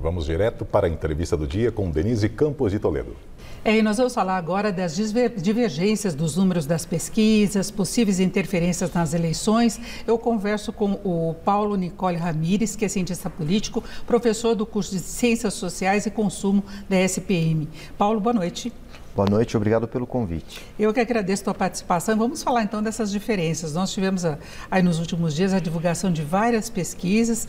Vamos direto para a entrevista do dia com Denise Campos de Toledo. E nós vamos falar agora das divergências dos números das pesquisas, possíveis interferências nas eleições. Eu converso com o Paulo Nicole Ramires, que é cientista político, professor do curso de Ciências Sociais e Consumo da SPM. Paulo, boa noite. Boa noite, obrigado pelo convite. Eu que agradeço a tua participação. Vamos falar então dessas diferenças. Nós tivemos aí nos últimos dias a divulgação de várias pesquisas,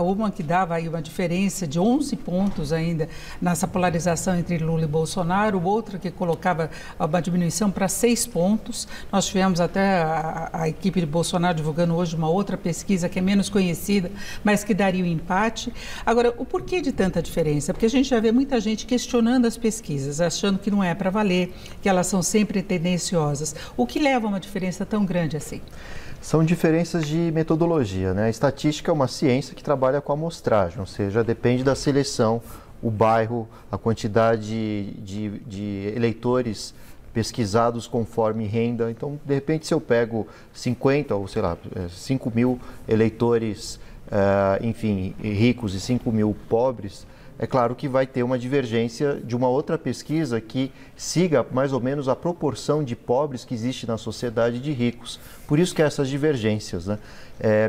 uma que dava aí uma diferença de 11 pontos ainda nessa polarização entre Lula e Bolsonaro, outra que colocava uma diminuição para 6 pontos. Nós tivemos até a equipe de Bolsonaro divulgando hoje uma outra pesquisa que é menos conhecida, mas que daria o empate. Agora, o porquê de tanta diferença? Porque a gente já vê muita gente questionando as pesquisas, achando que não é para valer, que elas são sempre tendenciosas. O que leva a uma diferença tão grande assim? São diferenças de metodologia, né? A estatística é uma ciência que trabalha com amostragem, ou seja, depende da seleção, o bairro, a quantidade de eleitores pesquisados conforme renda. Então, de repente, se eu pego 50 ou, sei lá, 5 mil eleitores, enfim, ricos e 5 mil pobres, é claro que vai ter uma divergência de uma outra pesquisa que siga mais ou menos a proporção de pobres que existe na sociedade de ricos. Por isso que há essas divergências, né?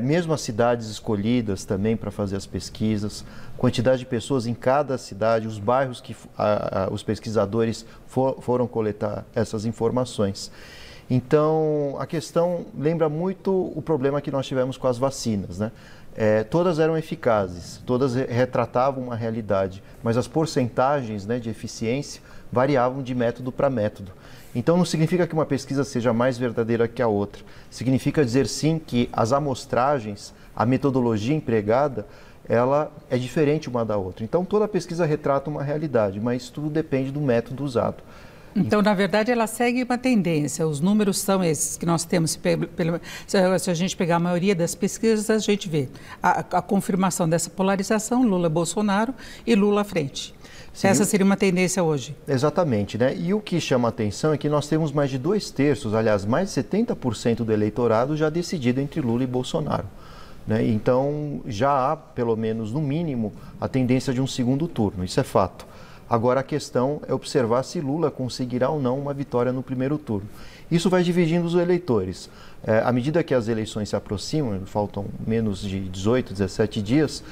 Mesmo as cidades escolhidas também para fazer as pesquisas, quantidade de pessoas em cada cidade, os bairros que os pesquisadores foram coletar essas informações. Então, a questão lembra muito o problema que nós tivemos com as vacinas, né? Todas eram eficazes, todas retratavam uma realidade, mas as porcentagens, né, de eficiência variavam de método para método. Então não significa que uma pesquisa seja mais verdadeira que a outra, significa dizer sim que as amostragens, a metodologia empregada, ela é diferente uma da outra. Então toda pesquisa retrata uma realidade, mas tudo depende do método usado. Então, na verdade, ela segue uma tendência. Os números são esses que nós temos. Se a gente pegar a maioria das pesquisas, a gente vê a confirmação dessa polarização, Lula-Bolsonaro e Lula à frente. Sim, essa seria uma tendência hoje. Exatamente, né? E o que chama a atenção é que nós temos mais de 2/3, aliás, mais de 70% do eleitorado já decidido entre Lula e Bolsonaro, né? Então, já há, pelo menos no mínimo, a tendência de um segundo turno, isso é fato. Agora a questão é observar se Lula conseguirá ou não uma vitória no primeiro turno. Isso vai dividindo os eleitores. À medida que as eleições se aproximam, faltam menos de 18, 17 dias,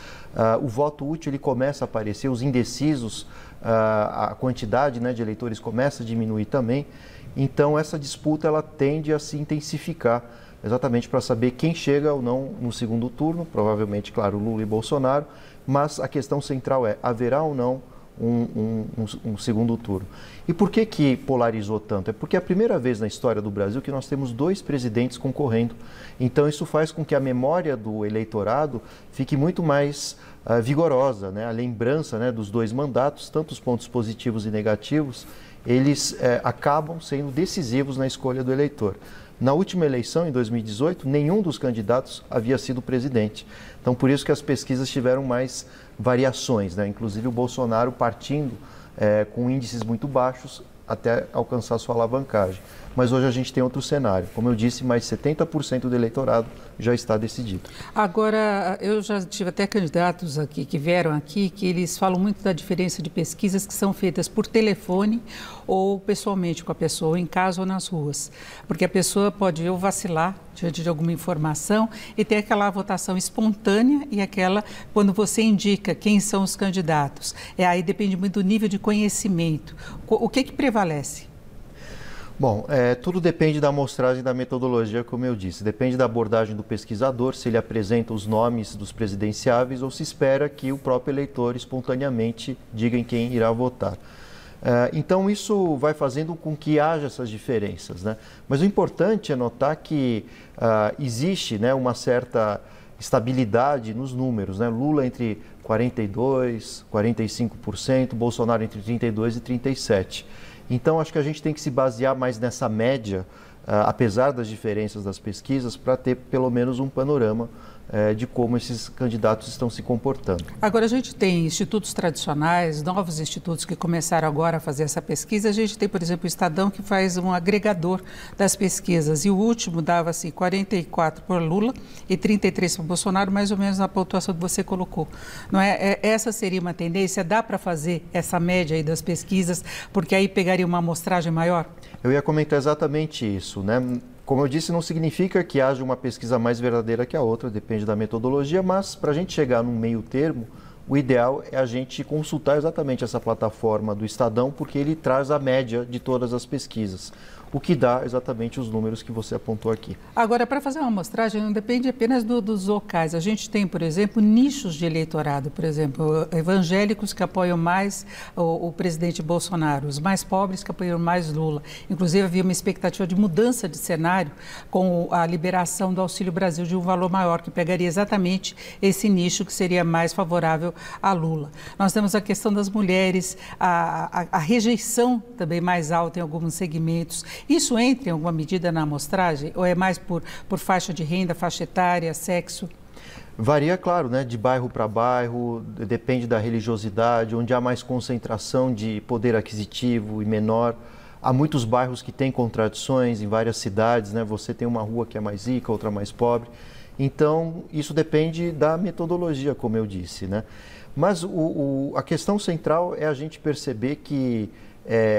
o voto útil ele começa a aparecer, os indecisos, a quantidade, né, de eleitores começa a diminuir também. Então essa disputa ela tende a se intensificar, exatamente para saber quem chega ou não no segundo turno, provavelmente, claro, Lula e Bolsonaro, mas a questão central é, haverá ou não um segundo turno. E por que polarizou tanto? É porque é a primeira vez na história do Brasil que nós temos 2 presidentes concorrendo. Então isso faz com que a memória do eleitorado fique muito mais vigorosa, né? A lembrança, né, dos 2 mandatos, tanto os pontos positivos e negativos, eles acabam sendo decisivos na escolha do eleitor. Na última eleição, em 2018, nenhum dos candidatos havia sido presidente. Então, por isso que as pesquisas tiveram mais variações, né? Inclusive o Bolsonaro partindo com índices muito baixos até alcançar sua alavancagem. Mas hoje a gente tem outro cenário. Como eu disse, mais de 70% do eleitorado já está decidido. Agora, eu já tive até candidatos aqui que vieram aqui, que eles falam muito da diferença de pesquisas que são feitas por telefone ou pessoalmente com a pessoa, em casa ou nas ruas. Porque a pessoa pode ou vacilar diante de alguma informação e ter aquela votação espontânea e aquela quando você indica quem são os candidatos. Aí depende muito do nível de conhecimento. O que prevalece? Bom, tudo depende da amostragem e da metodologia, como eu disse. Depende da abordagem do pesquisador, se ele apresenta os nomes dos presidenciáveis ou se espera que o próprio eleitor espontaneamente diga em quem irá votar. Então, isso vai fazendo com que haja essas diferenças, né? Mas o importante é notar que existe, né, uma certa estabilidade nos números, né? Lula entre 42%, 45%, Bolsonaro entre 32% e 37%. Então, acho que a gente tem que se basear mais nessa média, apesar das diferenças das pesquisas, para ter pelo menos um panorama de como esses candidatos estão se comportando. Agora, a gente tem institutos tradicionais, novos institutos que começaram agora a fazer essa pesquisa. A gente tem, por exemplo, o Estadão, que faz um agregador das pesquisas, e o último dava assim, 44 por Lula e 33 para Bolsonaro, mais ou menos na pontuação que você colocou. Não é? Essa seria uma tendência? Dá para fazer essa média aí das pesquisas, porque aí pegaria uma amostragem maior? Eu ia comentar exatamente isso, né? Como eu disse, não significa que haja uma pesquisa mais verdadeira que a outra, depende da metodologia, mas para a gente chegar num meio termo, o ideal é a gente consultar exatamente essa plataforma do Estadão, porque ele traz a média de todas as pesquisas, o que dá exatamente os números que você apontou aqui. Agora, para fazer uma amostragem, não depende apenas dos locais. A gente tem, por exemplo, nichos de eleitorado, por exemplo, evangélicos que apoiam mais o presidente Bolsonaro, os mais pobres que apoiam mais Lula. Inclusive, havia uma expectativa de mudança de cenário com a liberação do Auxílio Brasil de um valor maior, que pegaria exatamente esse nicho que seria mais favorável a Lula. Nós temos a questão das mulheres, a rejeição também mais alta em alguns segmentos. Isso entra em alguma medida na amostragem ou é mais por faixa de renda, faixa etária, sexo? Varia, claro, né, de bairro para bairro, depende da religiosidade, onde há mais concentração de poder aquisitivo e menor. Há muitos bairros que têm contradições em várias cidades, né? Você tem uma rua que é mais rica, outra mais pobre. Então, isso depende da metodologia, como eu disse, né? Mas a questão central é a gente perceber que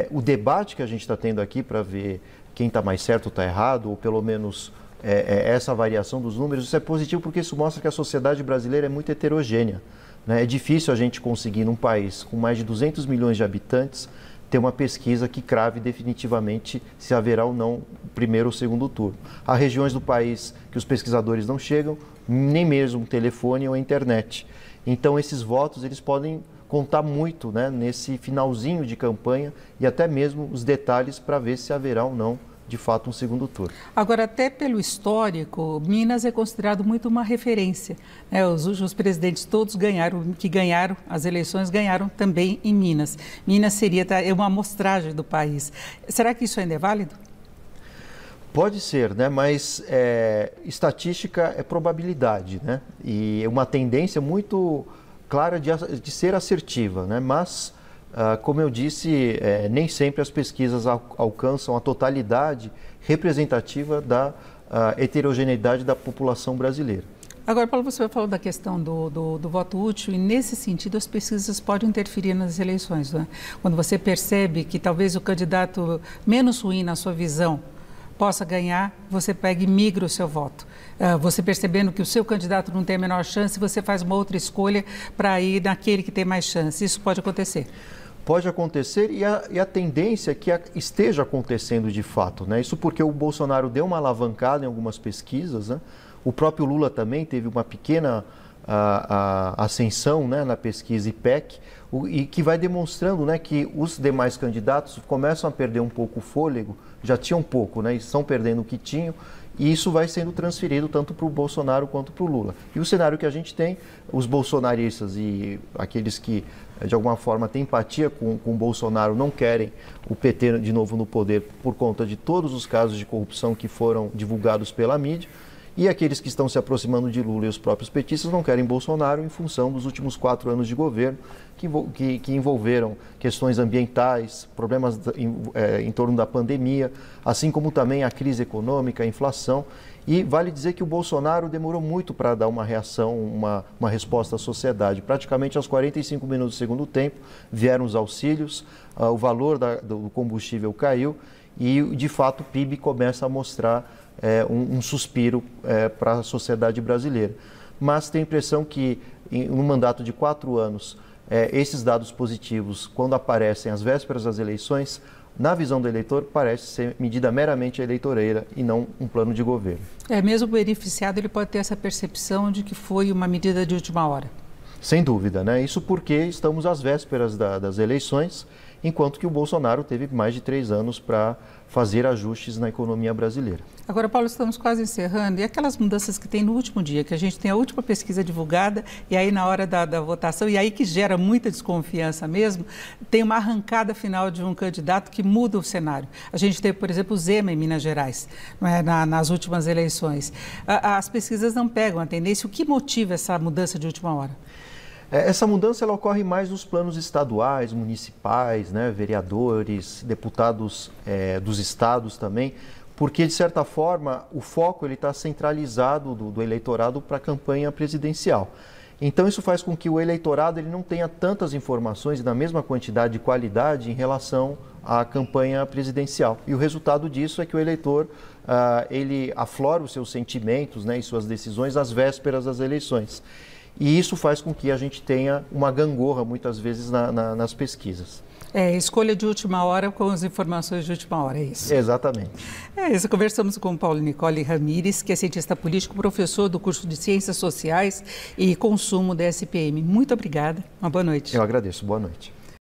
o debate que a gente está tendo aqui para ver quem está mais certo ou está errado, ou pelo menos essa variação dos números, isso é positivo porque isso mostra que a sociedade brasileira é muito heterogênea, né? É difícil a gente conseguir, num país com mais de 200 milhões de habitantes, ter uma pesquisa que crave definitivamente se haverá ou não primeiro ou segundo turno. Há regiões do país que os pesquisadores não chegam, nem mesmo telefone ou internet. Então, esses votos eles podem contar muito, né, nesse finalzinho de campanha e até mesmo os detalhes para ver se haverá ou não, de fato, um segundo turno. Agora, até pelo histórico, Minas é considerado muito uma referência, né? Os últimos presidentes todos que ganharam as eleições, ganharam também em Minas. Minas seria uma amostragem do país. Será que isso ainda é válido? Pode ser, né? Mas estatística é probabilidade, né? E é uma tendência muito clara de ser assertiva, né? Mas, como eu disse, nem sempre as pesquisas alcançam a totalidade representativa da heterogeneidade da população brasileira. Agora, Paulo, você falou da questão do voto útil e, nesse sentido, as pesquisas podem interferir nas eleições, né? Quando você percebe que talvez o candidato menos ruim na sua visão possa ganhar, você pega e migra o seu voto. Você percebendo que o seu candidato não tem a menor chance, você faz uma outra escolha para ir naquele que tem mais chance. Isso pode acontecer? Pode acontecer e a tendência é que esteja acontecendo de fato, né? Isso porque o Bolsonaro deu uma alavancada em algumas pesquisas, né? O próprio Lula também teve uma pequena ascensão, né, na pesquisa IPEC, e que vai demonstrando, né, que os demais candidatos começam a perder um pouco o fôlego, já tinham pouco, né, e estão perdendo o que tinham, e isso vai sendo transferido tanto para o Bolsonaro quanto para o Lula. E o cenário que a gente tem, os bolsonaristas e aqueles que de alguma forma têm empatia com o Bolsonaro não querem o PT de novo no poder por conta de todos os casos de corrupção que foram divulgados pela mídia. E aqueles que estão se aproximando de Lula e os próprios petistas não querem Bolsonaro em função dos últimos 4 anos de governo que envolveram questões ambientais, problemas em torno da pandemia, assim como também a crise econômica, a inflação. E vale dizer que o Bolsonaro demorou muito para dar uma reação, uma resposta à sociedade. Praticamente aos 45 minutos do segundo tempo vieram os auxílios, o valor do combustível caiu e, de fato, o PIB começa a mostrar um suspiro para a sociedade brasileira. Mas tenho a impressão que, em um mandato de 4 anos, esses dados positivos, quando aparecem às vésperas das eleições, na visão do eleitor, parece ser medida meramente eleitoreira e não um plano de governo. Mesmo o beneficiado, ele pode ter essa percepção de que foi uma medida de última hora. Sem dúvida, né? Isso porque estamos às vésperas das eleições enquanto que o Bolsonaro teve mais de 3 anos para fazer ajustes na economia brasileira. Agora, Paulo, estamos quase encerrando. E aquelas mudanças que tem no último dia, que a gente tem a última pesquisa divulgada e aí na hora da votação, e aí que gera muita desconfiança mesmo, tem uma arrancada final de um candidato que muda o cenário. A gente teve, por exemplo, o Zema em Minas Gerais, não é, nas últimas eleições. As pesquisas não pegam a tendência. O que motiva essa mudança de última hora? Essa mudança ela ocorre mais nos planos estaduais, municipais, né, vereadores, deputados dos estados também, porque, de certa forma, o foco está centralizado do eleitorado para a campanha presidencial. Então, isso faz com que o eleitorado ele não tenha tantas informações e na mesma quantidade de qualidade em relação à campanha presidencial. E o resultado disso é que o eleitor ele aflora os seus sentimentos, né, e suas decisões às vésperas das eleições. E isso faz com que a gente tenha uma gangorra, muitas vezes, nas pesquisas. Escolha de última hora com as informações de última hora, é isso? Exatamente. É isso. Conversamos com Paulo Nicole Ramires, que é cientista político, professor do curso de Ciências Sociais e Consumo da SPM. Muito obrigada. Uma boa noite. Eu agradeço. Boa noite.